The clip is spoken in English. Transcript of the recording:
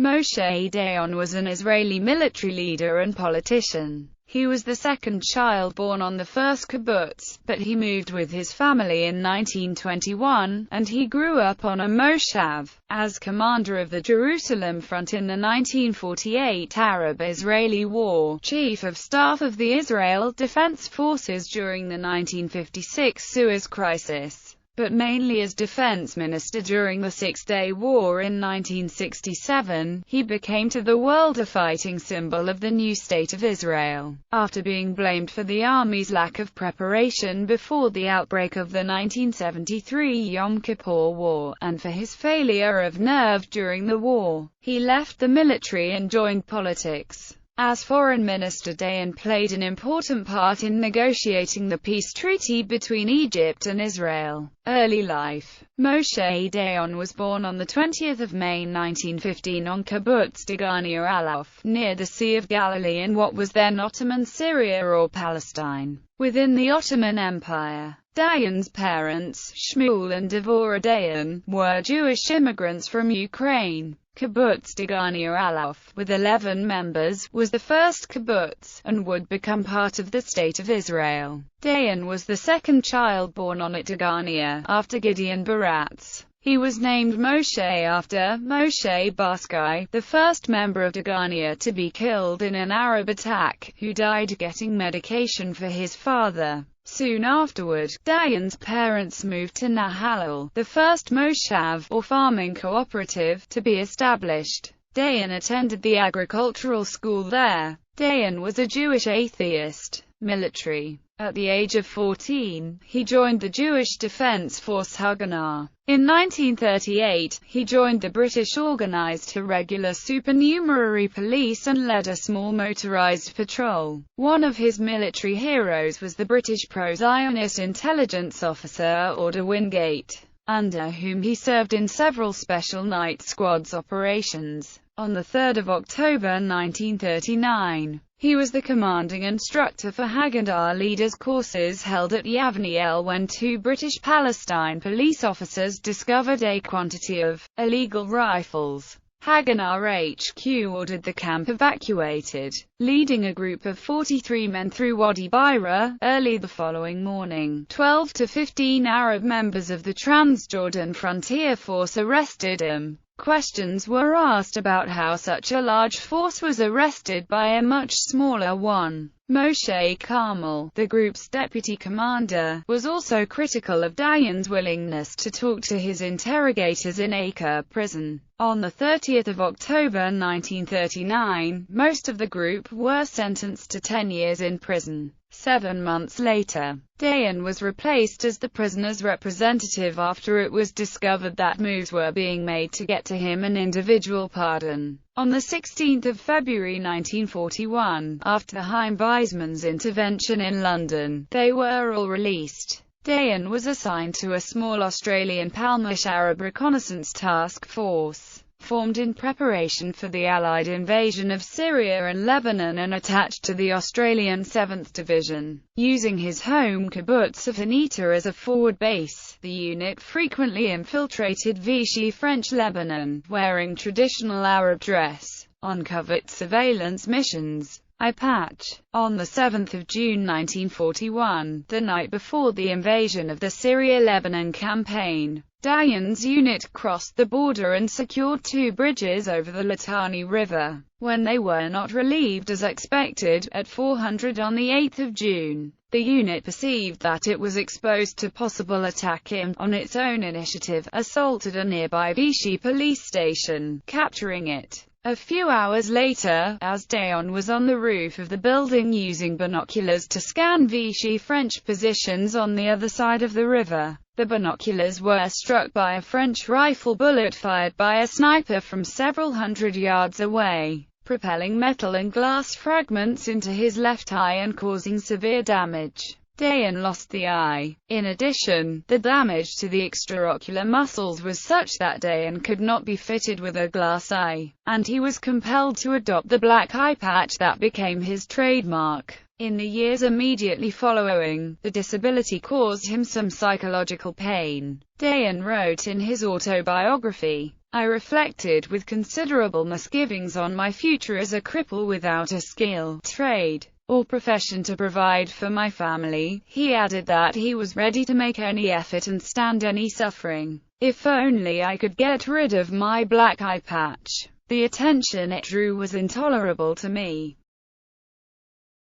Moshe Dayan was an Israeli military leader and politician. He was the second child born on the first kibbutz, but he moved with his family in 1921, and he grew up on a moshav. As commander of the Jerusalem front in the 1948 Arab-Israeli War, chief of staff of the Israel Defense Forces during the 1956 Suez Crisis, but mainly as defense minister during the Six-Day War in 1967, he became to the world a fighting symbol of the new state of Israel. After being blamed for the army's lack of preparation before the outbreak of the 1973 Yom Kippur War, and for his failure of nerve during the war, he left the military and joined politics. As foreign minister, Dayan played an important part in negotiating the peace treaty between Egypt and Israel. Early life. Moshe Dayan was born on 20 May 1915 on Kibbutz Degania Alof, near the Sea of Galilee in what was then Ottoman Syria or Palestine, within the Ottoman Empire. Dayan's parents, Shmuel and Devorah Dayan, were Jewish immigrants from Ukraine. Kibbutz Degania Alof, with 11 members, was the first kibbutz, and would become part of the State of Israel. Dayan was the second child born on Degania, after Gideon Baratz. He was named Moshe after Moshe Barsky, the first member of Degania to be killed in an Arab attack, who died getting medication for his father. Soon afterward, Dayan's parents moved to Nahalal, the first moshav, or farming cooperative, to be established. Dayan attended the agricultural school there. Dayan was a Jewish atheist. Military. At the age of 14, he joined the Jewish Defense Force Haganah. In 1938, he joined the British Organised Irregular Supernumerary Police and led a small motorised patrol. One of his military heroes was the British pro-Zionist intelligence officer Order Wingate, under whom he served in several Special Night Squads operations. On 3 October 1939, he was the commanding instructor for Haganah leaders' courses held at Yavniel when two British Palestine police officers discovered a quantity of illegal rifles. Haganah HQ ordered the camp evacuated, leading a group of 43 men through Wadi Beira. Early the following morning, 12 to 15 Arab members of the Transjordan Frontier Force arrested him. Questions were asked about how such a large force was arrested by a much smaller one. Moshe Carmel, the group's deputy commander, was also critical of Dayan's willingness to talk to his interrogators in Acre prison. On 30 October 1939, most of the group were sentenced to 10 years in prison. 7 months later, Dayan was replaced as the prisoner's representative after it was discovered that moves were being made to get to him an individual pardon. On 16 February 1941, after Chaim Weizmann's intervention in London, they were all released. Dayan was assigned to a small Australian Palmach Arab Reconnaissance Task Force, formed in preparation for the Allied invasion of Syria and Lebanon and attached to the Australian 7th Division. Using his home kibbutz of Hanita as a forward base, the unit frequently infiltrated Vichy French Lebanon, wearing traditional Arab dress, on covert surveillance missions. Patch. On 7 June 1941, the night before the invasion of the Syria-Lebanon campaign, Dayan's unit crossed the border and secured 2 bridges over the Litani River. When they were not relieved as expected, at 400 on 8 June, the unit perceived that it was exposed to possible attack and, on its own initiative, assaulted a nearby Vichy police station, capturing it. A few hours later, as Dayan was on the roof of the building using binoculars to scan Vichy French positions on the other side of the river, the binoculars were struck by a French rifle bullet fired by a sniper from several hundred yards away, propelling metal and glass fragments into his left eye and causing severe damage. Dayan lost the eye. In addition, the damage to the extraocular muscles was such that Dayan could not be fitted with a glass eye, and he was compelled to adopt the black eye patch that became his trademark. In the years immediately following, the disability caused him some psychological pain. Dayan wrote in his autobiography, I reflected with considerable misgivings on my future as a cripple without a skill, trade, or profession to provide for my family. He added that he was ready to make any effort and stand any suffering, if only I could get rid of my black eye patch. The attention it drew was intolerable to me.